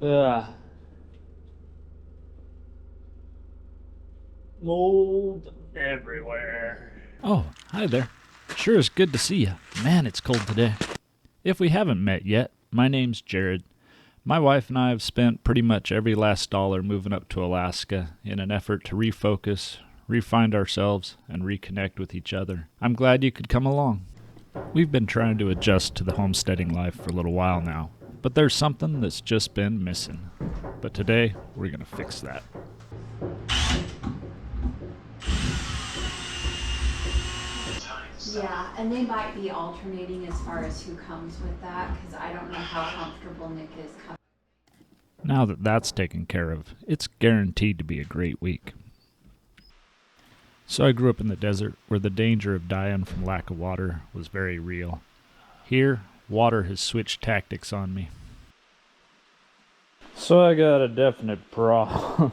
Ugh. Mold everywhere. Oh, hi there. Sure is good to see you. Man, it's cold today. If we haven't met yet, my name's Jared. My wife and I have spent pretty much every last dollar moving up to Alaska in an effort to refocus, refind ourselves, and reconnect with each other. I'm glad you could come along. We've been trying to adjust to the homesteading life for a little while now, but there's something that's just been missing. But today, we're going to fix that. Yeah, and they might be alternating as far as who comes with that, because I don't know how comfortable Nick is coming. Now that that's taken care of, it's guaranteed to be a great week. So I grew up in the desert where the danger of dying from lack of water was very real. Here, water has switched tactics on me. So I got a definite problem.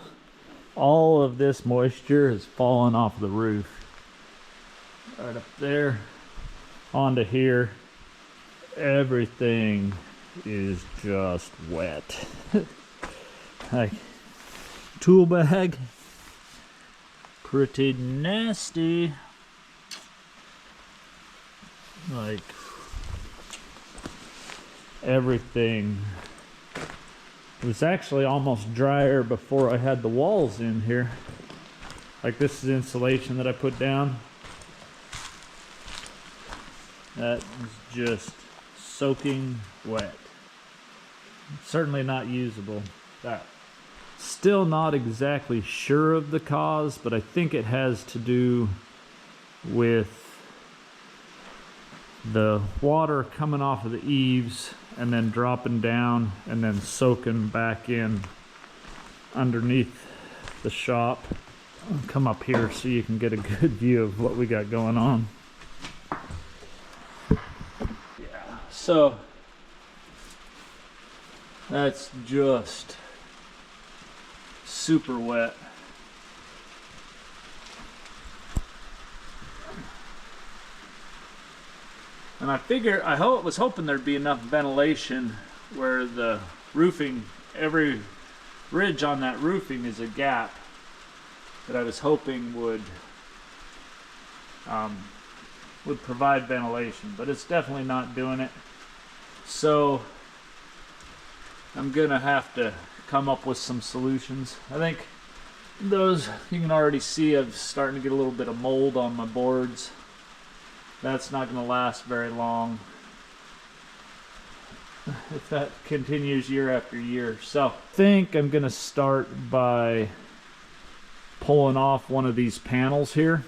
All of this moisture has fallen off the roof. Right up there, onto here. Everything is just wet. Like, tool bag. Pretty nasty. Like, everything. It was actually almost drier before I had the walls in here. Like, this is insulation that I put down. That is just soaking wet. Certainly not usable. That. Still not exactly sure of the cause, but I think it has to do with the water coming off of the eaves and then dropping down and then soaking back in underneath the shop. I'll come up here so you can get a good view of what we got going on. Yeah, so that's just super wet. And I was hoping there'd be enough ventilation where the roofing, every ridge on that roofing is a gap that I was hoping would provide ventilation, but it's definitely not doing it. So I'm gonna have to come up with some solutions. I think those, you can already see I'm starting to get a little bit of mold on my boards. That's not going to last very long if that continues year after year. So I think I'm going to start by pulling off one of these panels here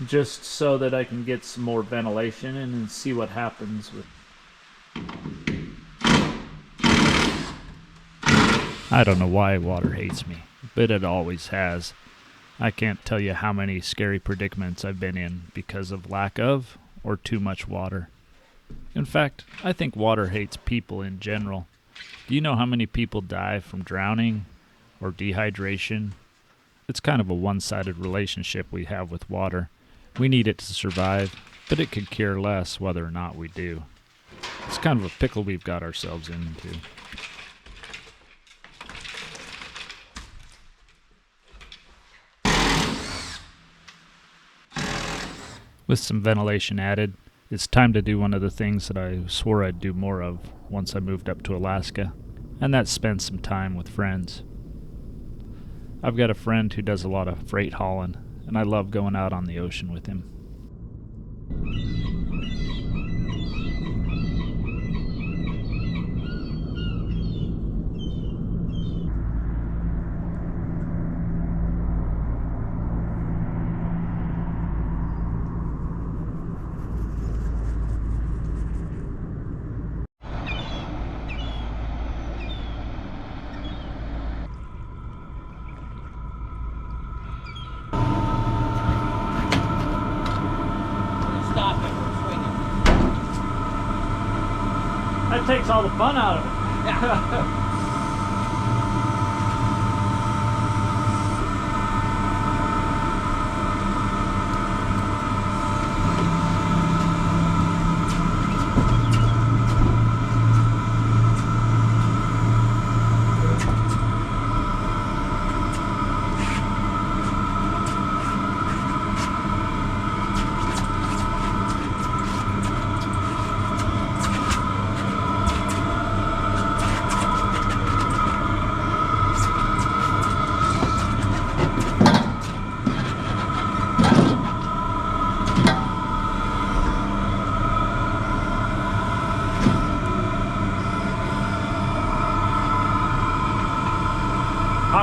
just so that I can get some more ventilation in and see what happens with. I don't know why water hates me, but it always has. I can't tell you how many scary predicaments I've been in because of lack of or too much water. In fact, I think water hates people in general. Do you know how many people die from drowning or dehydration? It's kind of a one-sided relationship we have with water. We need it to survive, but it could care less whether or not we do. It's kind of a pickle we've got ourselves into. With some ventilation added, it's time to do one of the things that I swore I'd do more of once I moved up to Alaska, and that's spend some time with friends. I've got a friend who does a lot of freight hauling, and I love going out on the ocean with him. That takes all the fun out of it. Yeah.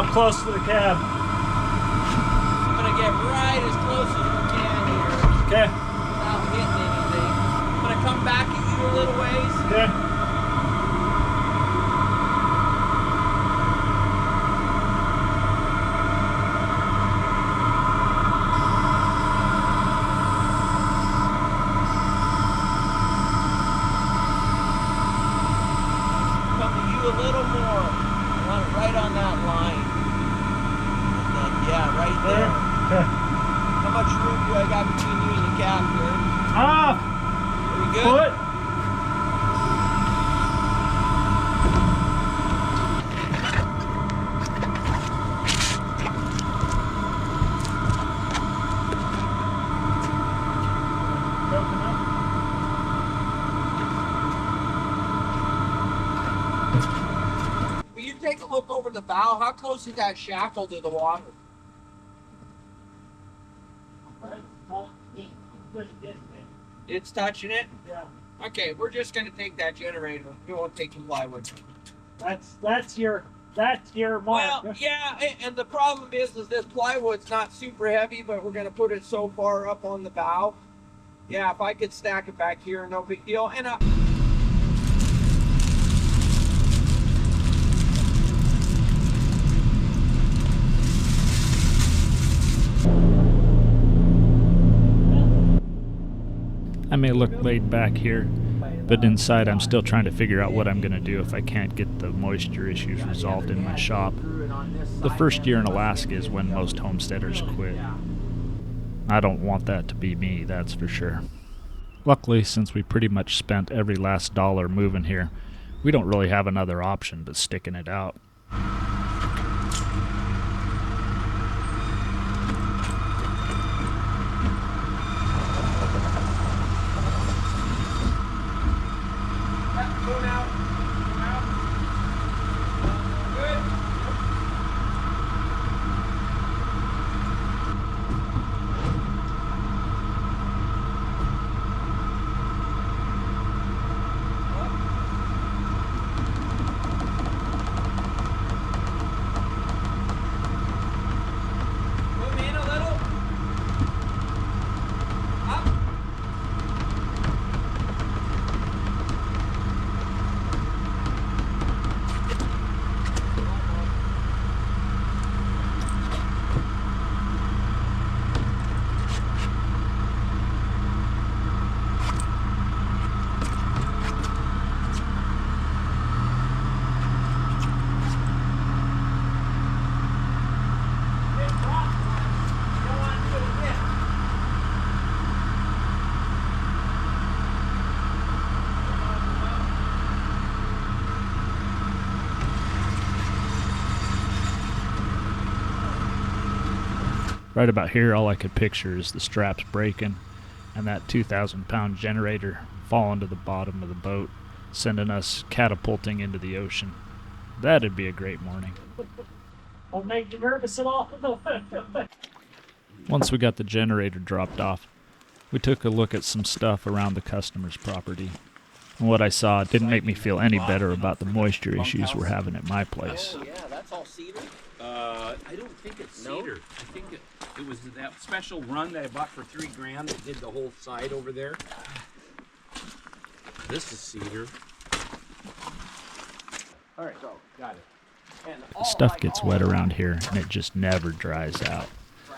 How close to the cab? I'm gonna get right as close as we can here Okay. without hitting anything. I'm gonna come back at you a little ways. Okay. Come to you a little more. I want it right on that line. And then, yeah, right there. Okay. How much room do I got between you and the cab here? Ah, Are we good? foot. Will you take a look over the bow? How close is that shackle to the water? It's touching it? Yeah. Okay, we're just gonna take that generator. We won't take the plywood. That's your mark. Well, yeah, and the problem is this plywood's not super heavy, but we're gonna put it so far up on the bow. Yeah, if I could stack it back here, no big deal. And I may look laid back here, but inside I'm still trying to figure out what I'm going to do if I can't get the moisture issues resolved in my shop. The first year in Alaska is when most homesteaders quit. I don't want that to be me, that's for sure. Luckily, since we pretty much spent every last dollar moving here, we don't really have another option but sticking it out. go now. Good. Move in a little. Up. Right about here, all I could picture is the straps breaking and that 2,000-pound generator falling to the bottom of the boat, sending us catapulting into the ocean. That'd be a great morning. Don't make you nervous at all. Once we got the generator dropped off, we took a look at some stuff around the customer's property. And what I saw didn't make me feel any better about the moisture issues we're having at my place. Oh yeah, that's all cedar. I don't think it's cedar. I think it was that special run that I bought for $3,000 that did the whole side over there. This is cedar. All right, so got it. And The stuff gets wet around here and it just never dries out.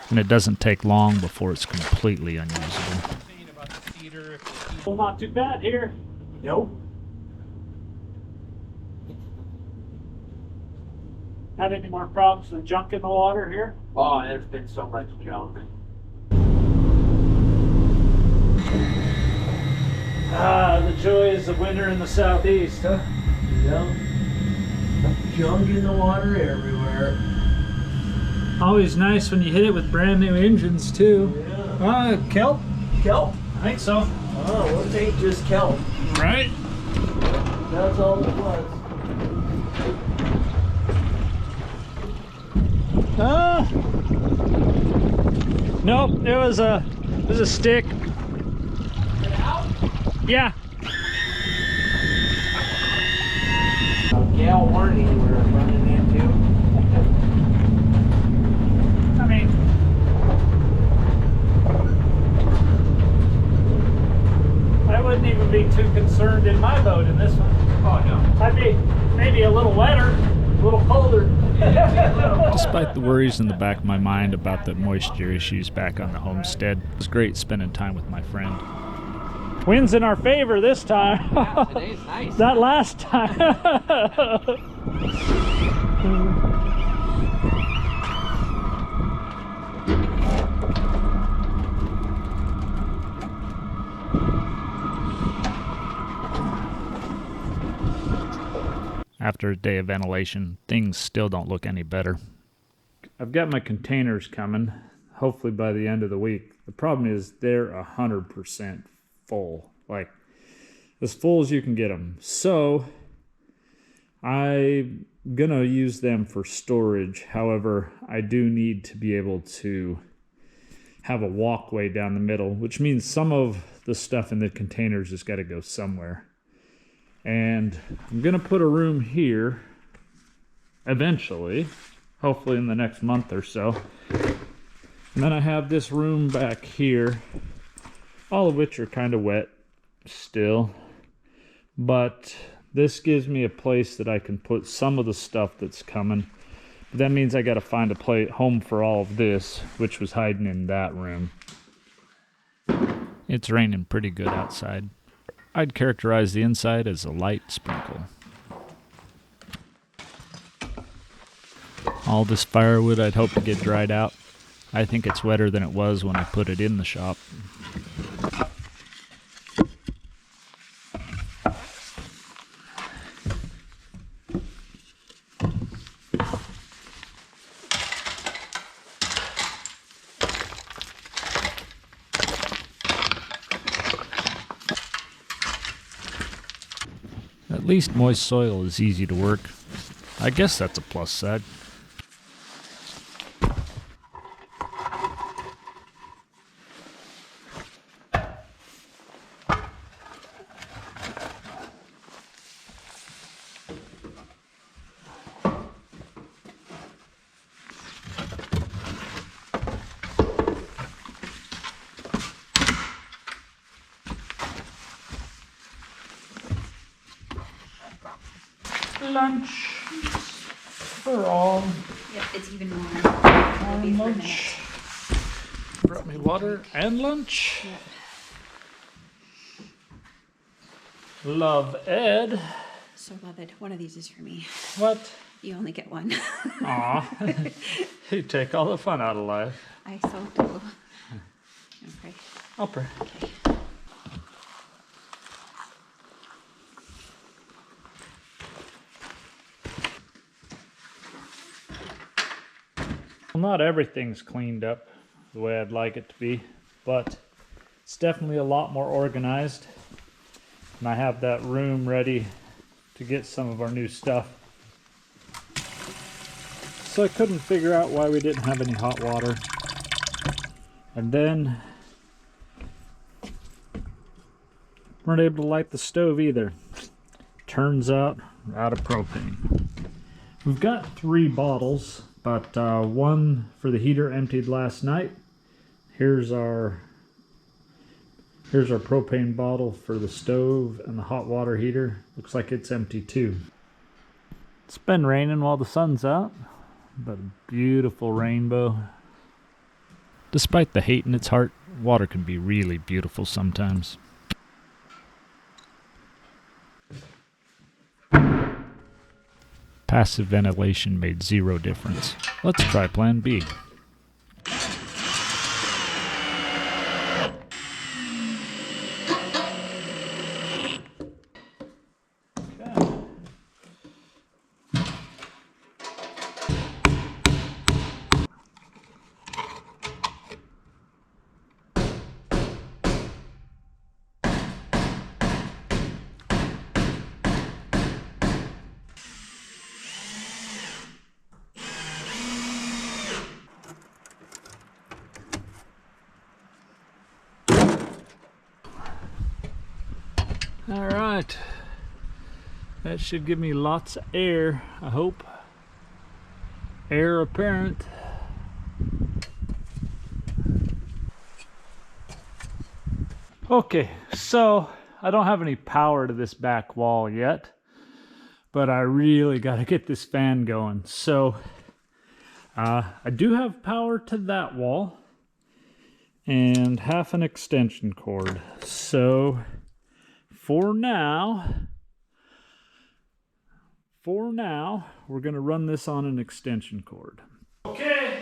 And it doesn't take long before it's completely unusable. Well, not too bad here. Nope. Had any more problems with junk in the water here? Oh, there's been so much junk. Ah, the joys of winter in the southeast, huh? Yeah. Junk in the water everywhere. Always nice when you hit it with brand new engines too. Yeah. Kelp? Kelp? I think so. Oh, it ain't just kelp. Right? That's all it was. Nope, it was a stick. Yeah. Gal warning we're running into. be too concerned in my boat in this one. Oh, no. I'd be maybe a little wetter, a little colder. Despite the worries in the back of my mind about the moisture issues back on the homestead, it was great spending time with my friend. Wind's in our favor this time. Yeah, today's nice. That last time. After a day of ventilation, things still don't look any better. I've got my containers coming, hopefully by the end of the week. The problem is they're 100% full, like as full as you can get them. So I'm gonna use them for storage. However, I do need to be able to have a walkway down the middle, which means some of the stuff in the containers has got to go somewhere. And I'm gonna put a room here eventually, hopefully in the next month or so. And then I have this room back here, all of which are kind of wet still, but this gives me a place that I can put some of the stuff that's coming. But that means I got to find a home for all of this, which was hiding in that room. It's raining pretty good outside. I'd characterize the inside as a light sprinkle. All this firewood I'd hope to get dried out. I think it's wetter than it was when I put it in the shop. At least moist soil is easy to work. I guess that's a plus side. Lunch for all. Yep, it's even warm. It'll be for a minute. Lunch. Brought me water and lunch. Yep. Love Ed. So love it. One of these is for me. What? You only get one. Aw. You take all the fun out of life. I so do. Okay. I'll pray. Okay. Well, not everything's cleaned up the way I'd like it to be, but it's definitely a lot more organized. And I have that room ready to get some of our new stuff. So I couldn't figure out why we didn't have any hot water. And then weren't able to light the stove either. Turns out we're out of propane. We've got 3 bottles, but one for the heater emptied last night. Here's our propane bottle for the stove and the hot water heater. Looks like it's empty too. It's been raining while the sun's out, but a beautiful rainbow. Despite the hate in its heart, water can be really beautiful sometimes. Passive ventilation made 0 difference. Let's try plan B. All right, that should give me lots of air, I hope. Air apparent. Okay, so I don't have any power to this back wall yet, but I really got to get this fan going. So I do have power to that wall and half an extension cord. So for now, we're going to run this on an extension cord. Okay,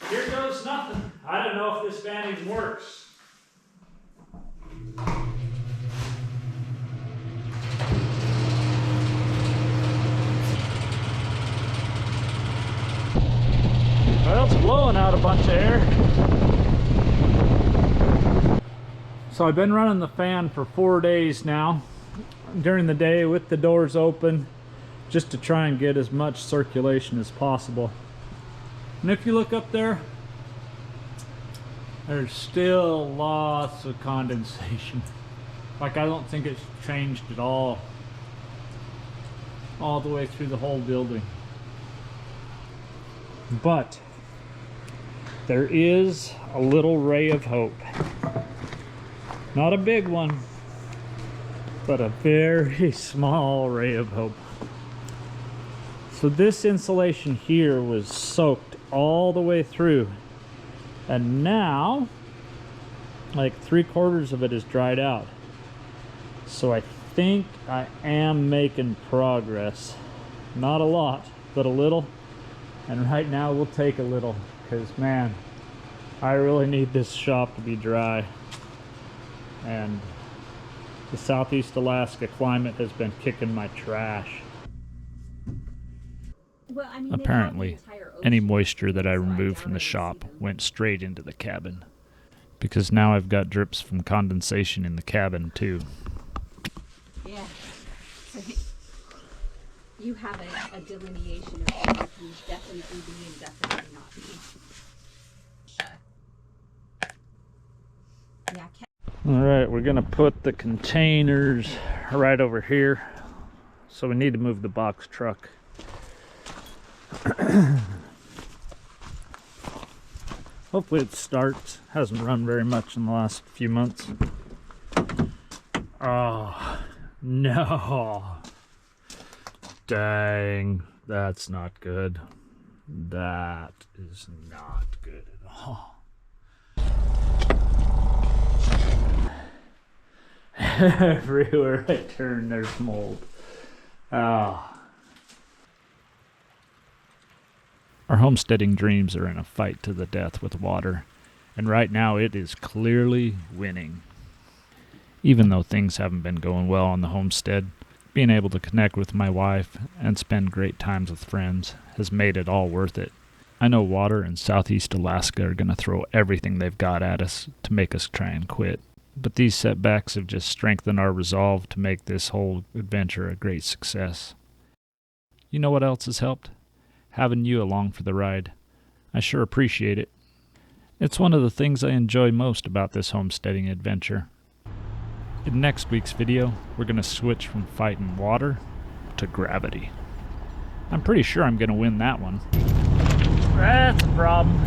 here goes nothing. I don't know if this fan even works. Well, it's blowing out a bunch of air. So I've been running the fan for 4 days now, during the day with the doors open, just to try and get as much circulation as possible. And if you look up there, there's still lots of condensation. Like, I don't think it's changed at all the way through the whole building. But there is a little ray of hope. Not a big one, but a very small ray of hope. So this insulation here was soaked all the way through, and now like 3/4 of it is dried out. So I think I am making progress. Not a lot, but a little. And right now we'll take a little, because man, I really need this shop to be dry. And the Southeast Alaska climate has been kicking my trash. Well, I mean, Apparently, any moisture that I removed from the shop went straight into the cabin, because now I've got drips from condensation in the cabin too. Yeah. So you have a delineation of what can definitely be and definitely not be. Yeah. All right, we're gonna put the containers right over here. So we need to move the box truck. Hopefully it starts. Hasn't run very much in the last few months. Oh, no. Dang, that's not good. That is not good at all. Everywhere I turn, there's mold. Oh. Our homesteading dreams are in a fight to the death with water, and right now it is clearly winning. Even though things haven't been going well on the homestead, being able to connect with my wife and spend great times with friends has made it all worth it. I know water and Southeast Alaska are going to throw everything they've got at us to make us try and quit. But these setbacks have just strengthened our resolve to make this whole adventure a great success. You know what else has helped? Having you along for the ride. I sure appreciate it. It's one of the things I enjoy most about this homesteading adventure. In next week's video, we're going to switch from fighting water to gravity. I'm pretty sure I'm going to win that one. That's a problem.